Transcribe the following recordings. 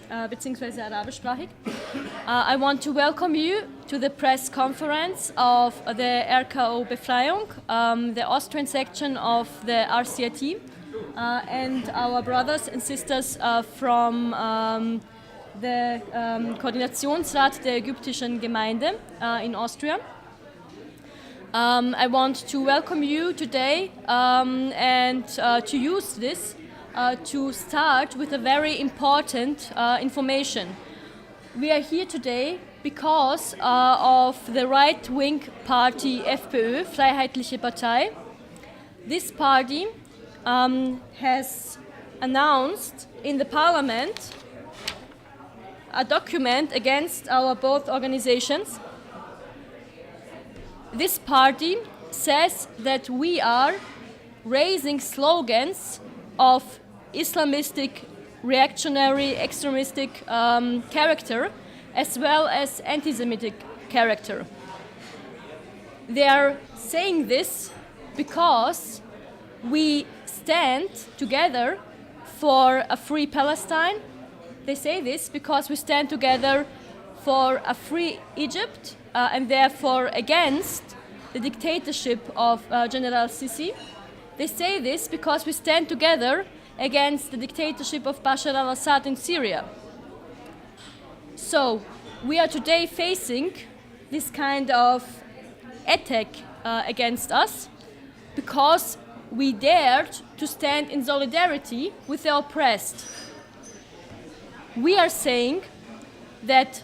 beziehungsweise arabischsprachig. I want to welcome you to the Presskonferenz of the RKOB Befreiung, the Austrian section of the RCIT, and our brothers and sisters from the Koordinationsrat der Ägyptischen Gemeinde in Austria. I want to welcome you today and to use this to start with a very important information. We are here today because of the right-wing party FPÖ, Freiheitliche Partei. This party has announced in the Parliament a document against our both organizations. This party says that we are raising slogans of Islamistic, reactionary, extremistic character, as well as anti-Semitic character. They are saying this because we stand together for a free Palestine. They say this because we stand together for a free Egypt and therefore against the dictatorship of General Sisi. They say this because we stand together against the dictatorship of Bashar al-Assad in Syria. So we are today facing this kind of attack against us because we dared to stand in solidarity with the oppressed. We are saying that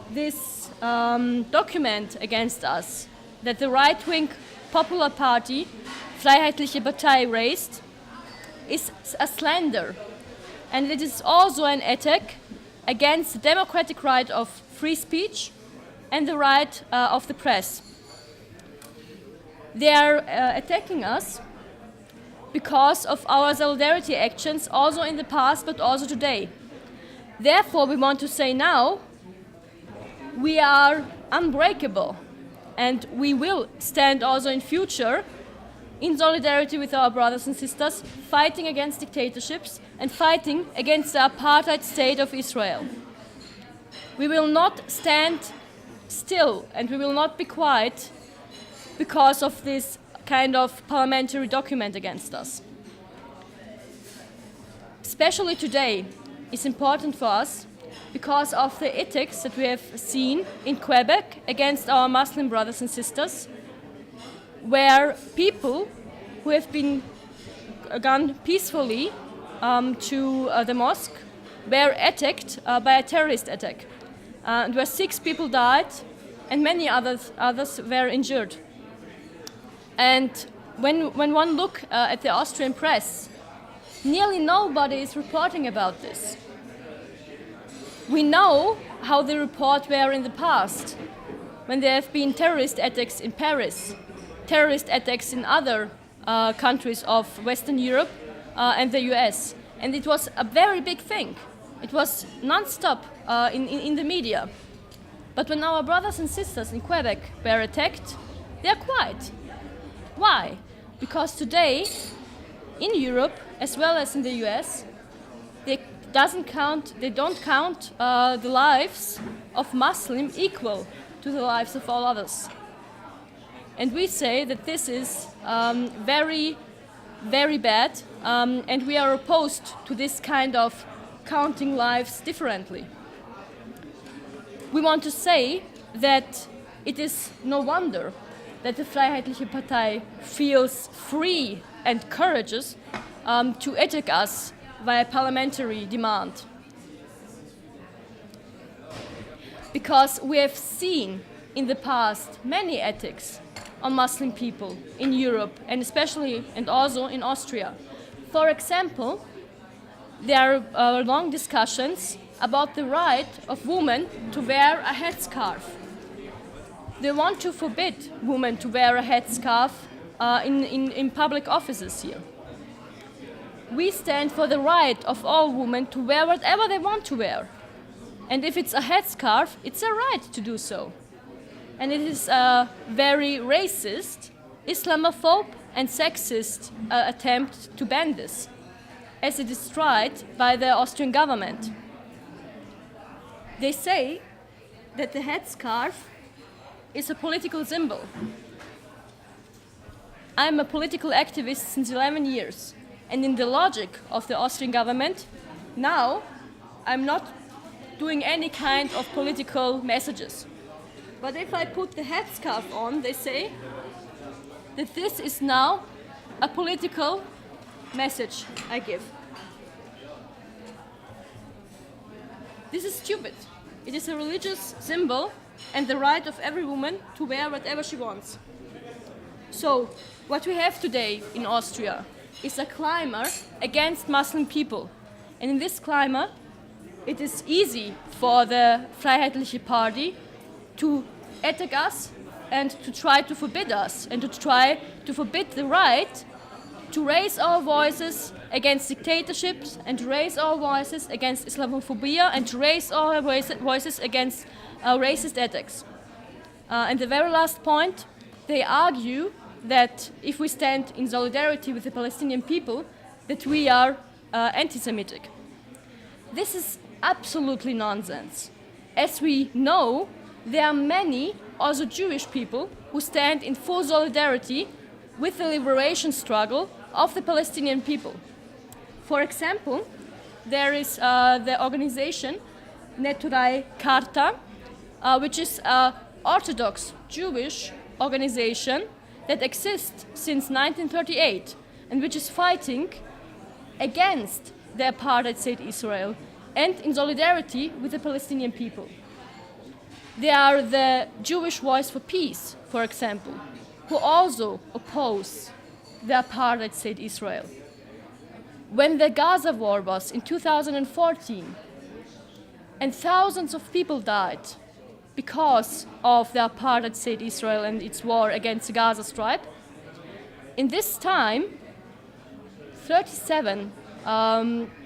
this document against us, that the right-wing Popular Party, Freiheitliche Partei, raised, is a slander, and it is also an attack against the democratic right of free speech and the right of the press. They are attacking us because of our solidarity actions also in the past but also today. Therefore, we want to say now we are unbreakable and we will stand also in future in solidarity with our brothers and sisters, fighting against dictatorships and fighting against the apartheid state of Israel. We will not stand still and we will not be quiet because of this kind of parliamentary document against us. Especially today is important for us because of the attacks that we have seen in Quebec against our Muslim brothers and sisters, where people who have been gone peacefully to the mosque were attacked by a terrorist attack, and where 6 people died and many others were injured. And when one look at the Austrian press, nearly nobody is reporting about this. We know how the reports were in the past, when there have been terrorist attacks in Paris, terrorist attacks in other countries of Western Europe and the US. And it was a very big thing. It was non-stop in the media. But when our brothers and sisters in Quebec were attacked, they are quiet. Why? Because today, in Europe, as well as in the US, they don't count the lives of Muslims equal to the lives of all others. And we say that this is very, very bad, and we are opposed to this kind of counting lives differently. We want to say that it is no wonder that the Freiheitliche Partei feels free and courageous to attack us via parliamentary demand. Because we have seen in the past many attacks on Muslim people in Europe and especially and also in Austria. For example, there are long discussions about the right of women to wear a headscarf. They want to forbid women to wear a headscarf in public offices here. We stand for the right of all women to wear whatever they want to wear. And if it's a headscarf, it's a right to do so. And it is a very racist, Islamophobe and sexist attempt to ban this, as it is tried by the Austrian government. They say that the headscarf is a political symbol. I'm a political activist since 11 years, and in the logic of the Austrian government, now I'm not doing any kind of political messages. But if I put the headscarf on, they say that this is now a political message I give. This is stupid. It is a religious symbol and the right of every woman to wear whatever she wants. So, what we have today in Austria is a climber against Muslim people. And in this climber, it is easy for the Freiheitliche Party to attack us and to try to forbid us and to try to forbid the right to raise our voices against dictatorships and to raise our voices against Islamophobia and to raise our voices against racist attacks. And the very last point, they argue that if we stand in solidarity with the Palestinian people, that we are anti-Semitic. This is absolutely nonsense. As we know, there are many also Jewish people who stand in full solidarity with the liberation struggle of the Palestinian people. For example, there is the organization Neturai Karta, which is an Orthodox Jewish organization that exists since 1938 and which is fighting against the apartheid state Israel and in solidarity with the Palestinian people. They are the Jewish Voice for Peace, for example, who also oppose the apartheid state Israel. When the Gaza war was in 2014 and thousands of people died because of the apartheid state Israel and its war against the Gaza Strip, in this time 37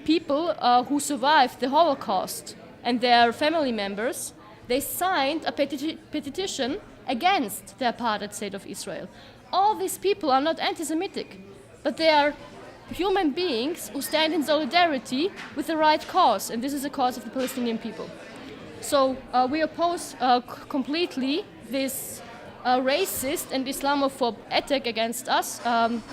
people who survived the Holocaust and their family members, they signed a petition against the apartheid state of Israel. All these people are not anti-Semitic, but they are human beings who stand in solidarity with the right cause, and this is the cause of the Palestinian people. So we oppose completely this racist and Islamophobe attack against us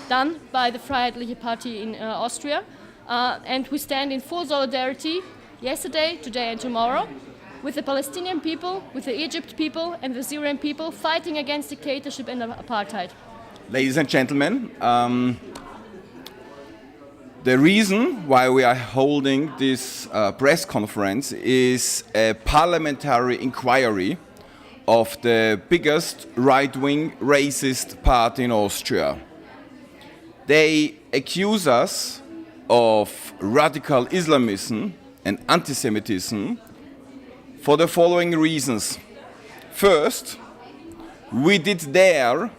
done by the Freiheitliche Party in Austria, and we stand in full solidarity yesterday, today and tomorrow with the Palestinian people, with the Egypt people and the Syrian people fighting against dictatorship and apartheid. Ladies and gentlemen, the reason why we are holding this press conference is a parliamentary inquiry of the biggest right-wing racist party in Austria. They accuse us of radical Islamism and anti-Semitism for the following reasons. First, we did dare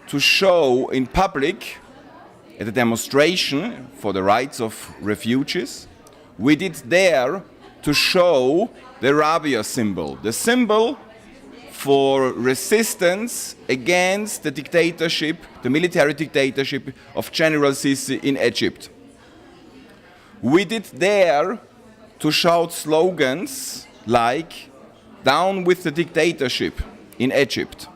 to show in public at a demonstration for the rights of refugees, we did dare to show the Rabia symbol, the symbol for resistance against the dictatorship, the military dictatorship of General Sisi in Egypt. We did dare to shout slogans like "Down with the dictatorship" in Egypt.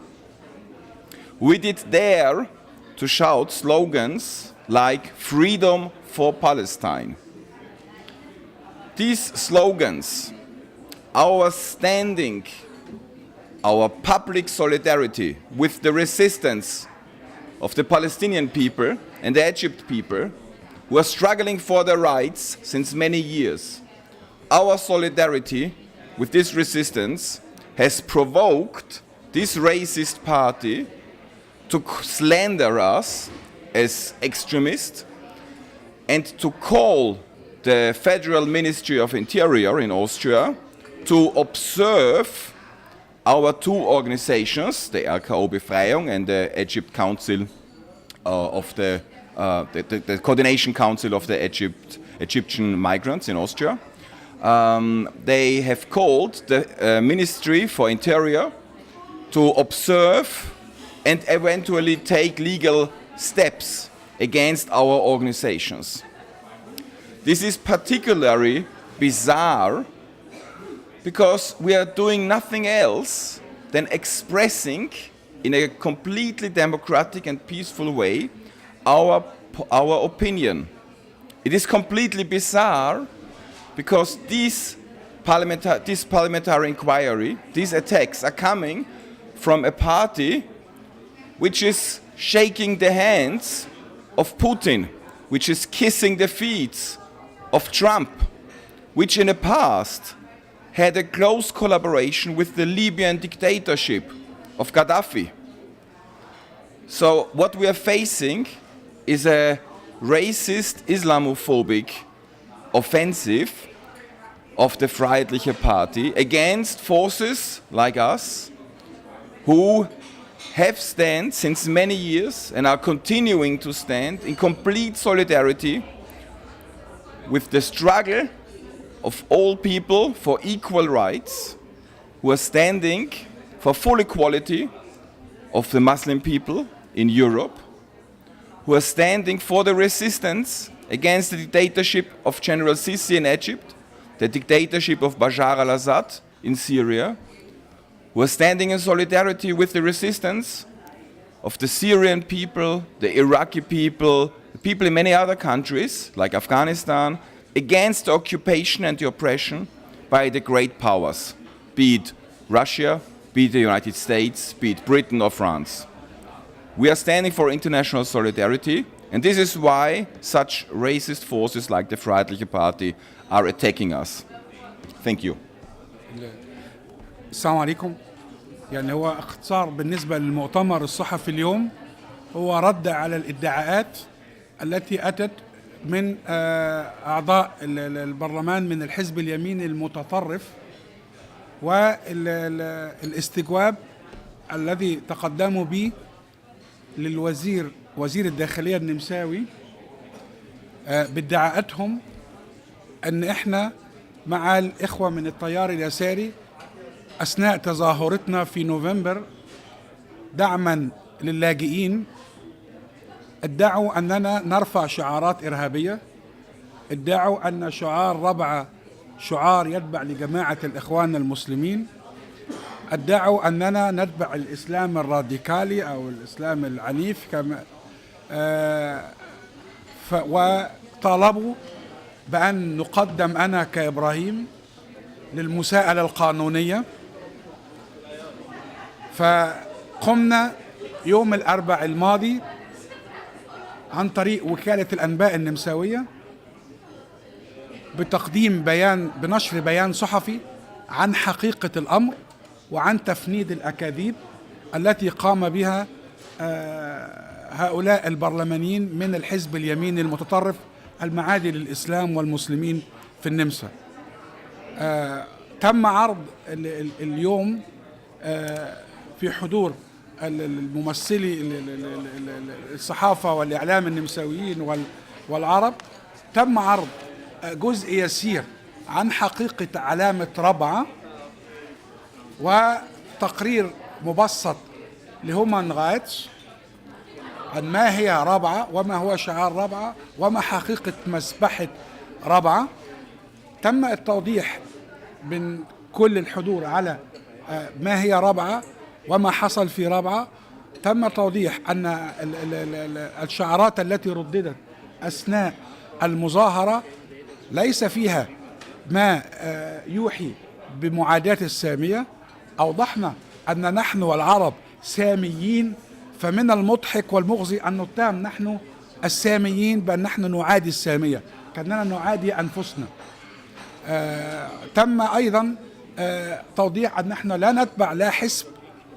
We did dare to shout slogans like "Freedom for Palestine." These slogans, our standing, our public solidarity with the resistance of the Palestinian people and the Egypt people who are struggling for their rights since many years, our solidarity with this resistance has provoked this racist party to slander us as extremists and to call the Federal Ministry of Interior in Austria to observe our two organizations, the RKOB Befreiung and the Egypt Council of the Coordination Council of the Egyptian migrants in Austria. They have called the Ministry for Interior to observe and eventually take legal steps against our organizations. This is particularly bizarre because we are doing nothing else than expressing in a completely democratic and peaceful way our opinion. It is completely bizarre because this parliamentary inquiry, these attacks are coming from a party which is shaking the hands of Putin, which is kissing the feet of Trump, which in the past had a close collaboration with the Libyan dictatorship of Gaddafi. So what we are facing is a racist, Islamophobic offensive of the Freiheitliche Party against forces like us who have stand since many years and are continuing to stand in complete solidarity with the struggle of all people for equal rights, who are standing for full equality of the Muslim people in Europe, who are standing for the resistance against the dictatorship of General Sisi in Egypt, the dictatorship of Bashar al-Assad in Syria, who are standing in solidarity with the resistance of the Syrian people, the Iraqi people, the people in many other countries, like Afghanistan, against the occupation and the oppression by the great powers, be it Russia, be it the United States, be it Britain or France. We are standing for international solidarity, and this is why such racist forces like the Freiheitliche Party are attacking us. Thank you. السلام عليكم. يعني هو اختصار بالنسبة للمؤتمر الصحفي اليوم هو رد على الادعاءات التي أتت من أعضاء البرلمان من الحزب اليميني المتطرف والاستجواب الذي تقدموا به وزير الداخلية النمساوي بادعاءاتهم أن إحنا مع الإخوة من التيار اليساري أثناء تظاهرتنا في نوفمبر دعما للاجئين. ادعوا أننا نرفع شعارات إرهابية، ادعوا أن شعار ربعة شعار يتبع لجماعة الإخوان المسلمين، ادعوا أننا نتبع الإسلام الراديكالي أو الإسلام العنيف كما وطالبوا بأن نقدم أنا كإبراهيم للمساءلة القانونية. فقمنا يوم الأربعاء الماضي عن طريق وكالة الأنباء النمساوية بتقديم بنشر بيان صحفي عن حقيقة الأمر وعن تفنيد الأكاذيب التي قام بها هؤلاء البرلمانيين من الحزب اليميني المتطرف المعادي للإسلام والمسلمين في النمسا. تم عرض اليوم في حضور الممثلي الصحافة والإعلام النمساويين والعرب، تم عرض جزء يسير عن حقيقة علامة ربعة وتقرير مبسط لهومان رايتس عن ما هي ربعة وما هو شعار ربعة وما حقيقة مسبحة ربعة. تم التوضيح من كل الحضور على ما هي ربعة وما حصل في ربعة. تم توضيح أن الشعارات التي رددت أثناء المظاهرة ليس فيها ما يوحي بمعاداة السامية. أوضحنا أن نحن والعرب ساميين، فمن المضحك والمغزي أن نتهم نحن الساميين بأن نحن نعادي السامية كأننا نعادي أنفسنا. تم أيضا توضيح أن نحن لا نتبع لا حزب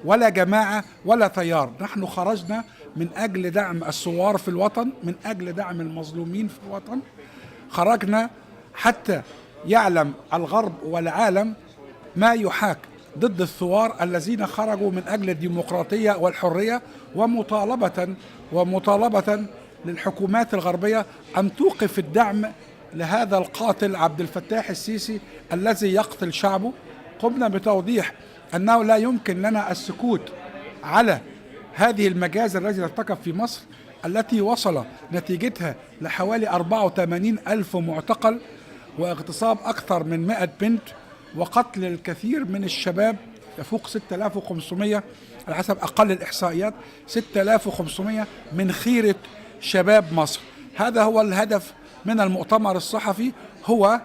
ولا جماعة ولا تيار، نحن خرجنا من أجل دعم الثوار في الوطن، من أجل دعم المظلومين في الوطن. خرجنا حتى يعلم الغرب والعالم ما يحاك ضد الثوار الذين خرجوا من أجل الديمقراطية والحرية، ومطالبة للحكومات الغربية أن توقف الدعم لهذا القاتل عبد الفتاح السيسي الذي يقتل شعبه. قمنا بتوضيح أنه لا يمكن لنا السكوت على هذه المجازر التي ترتكب في مصر، التي وصل نتيجتها لحوالي 84 ألف معتقل واغتصاب أكثر من 100 بنت وقتل الكثير من الشباب يفوق 6500 على حسب أقل الإحصائيات 6500 من خيرة شباب مصر. هذا هو الهدف من المؤتمر الصحفي، هو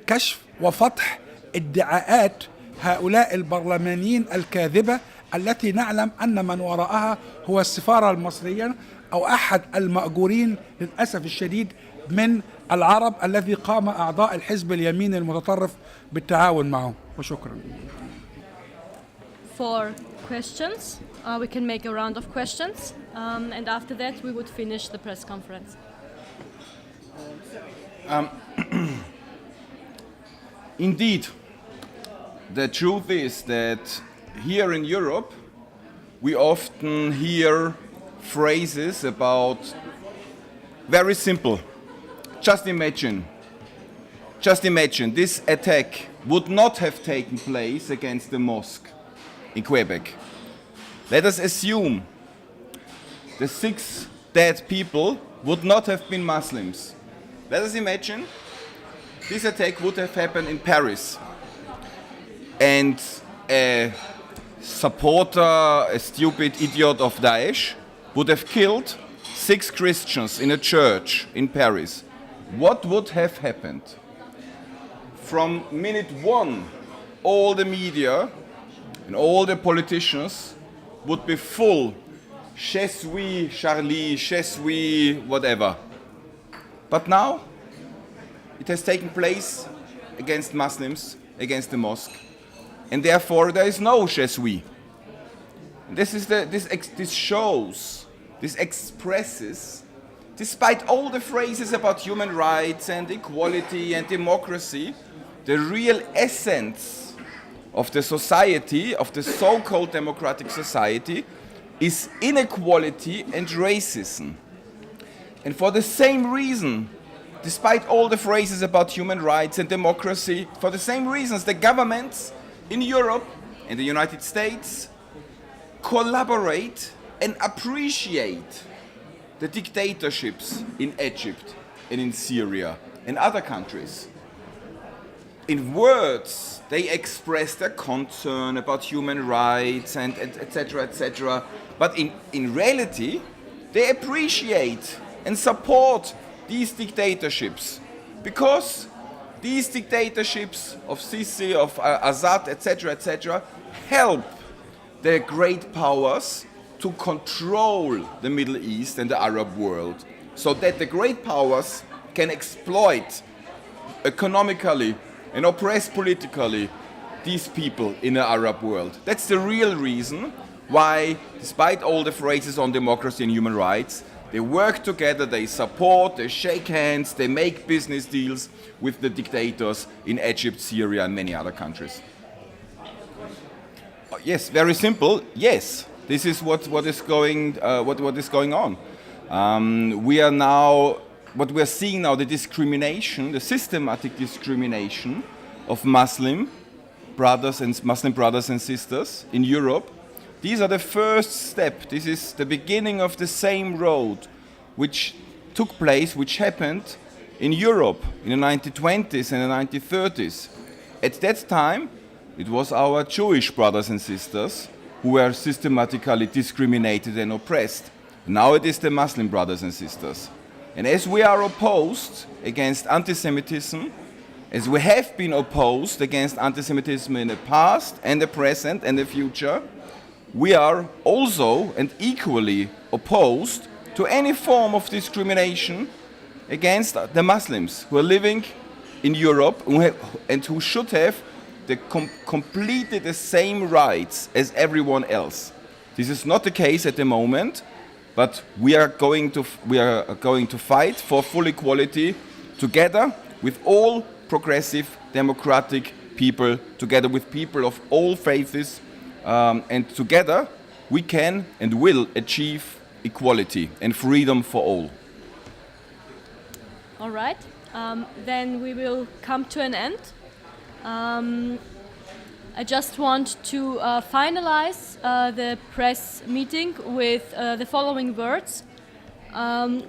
كشف وفتح ادعاءات هؤلاء البرلمانيين الكاذبة التي نعلم أن من وراءها هو السفارة المصرية أو أحد المأجورين للأسف الشديد من العرب الذي قام أعضاء الحزب اليمين المتطرف بالتعاون معه. وشكرا. For questions, we can make a round of questions, and after that we would finish the press conference. Indeed, the truth is that here in Europe we often hear phrases about very simple. Just imagine this attack would not have taken place against the mosque in Quebec. Let us assume the 6 dead people would not have been Muslims. Let us imagine this attack would have happened in Paris, and a supporter, a stupid idiot of Daesh, would have killed 6 Christians in a church in Paris. What would have happened? From minute 1, all the media and all the politicians would be full, je suis Charlie, je suis whatever. But now, it has taken place against Muslims, against the mosque, and therefore there is no je suis. This shows, this expresses, despite all the phrases about human rights and equality and democracy, the real essence of the society, of the so-called democratic society, is inequality and racism. And for the same reason, despite all the phrases about human rights and democracy, for the same reasons, the governments in Europe and the United States collaborate and appreciate the dictatorships in Egypt and in Syria and other countries. In words, they express their concern about human rights and etc., etc. But in reality, they appreciate and support these dictatorships, because these dictatorships of Sisi, of Assad, etc., help the great powers to control the Middle East and the Arab world, so that the great powers can exploit economically and oppress politically these people in the Arab world. That's the real reason why, despite all the phrases on democracy and human rights, they work together, they support, they shake hands, they make business deals with the dictators in Egypt, Syria, and many other countries. Yes, very simple. Yes, this is what is going on. We are now, what we are seeing now, the discrimination, the systematic discrimination of Muslim brothers and sisters in Europe. These are the first step. This is the beginning of the same road which took place, which happened in Europe in the 1920s and the 1930s. At that time, it was our Jewish brothers and sisters who were systematically discriminated and oppressed. Now it is the Muslim brothers and sisters. And as we are opposed against anti-Semitism, as we have been opposed against anti-Semitism in the past and the present and the future, we are also and equally opposed to any form of discrimination against the Muslims who are living in Europe and who should have completely the same rights as everyone else. This is not the case at the moment, but we are going to fight for full equality together with all progressive democratic people, together with people of all faiths, and together we can and will achieve equality and freedom for all. All right, then we will come to an end. I just want to finalize the press meeting with the following words.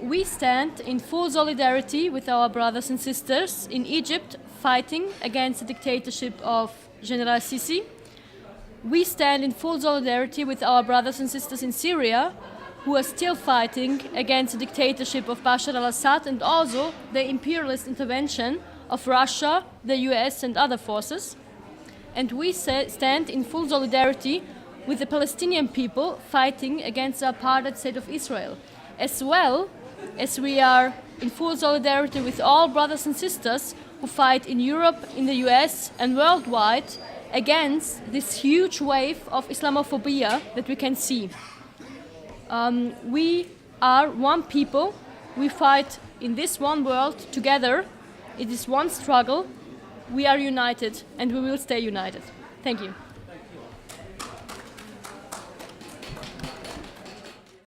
We stand in full solidarity with our brothers and sisters in Egypt fighting against the dictatorship of General Sisi. We stand in full solidarity with our brothers and sisters in Syria who are still fighting against the dictatorship of Bashar al-Assad and also the imperialist intervention of Russia, the US and other forces. And we stand in full solidarity with the Palestinian people fighting against the apartheid state of Israel, as well as we are in full solidarity with all brothers and sisters who fight in Europe, in the US and worldwide against this huge wave of Islamophobia that we can see. We are one people, we fight in this one world together, it is one struggle, we are united and we will stay united. Thank you.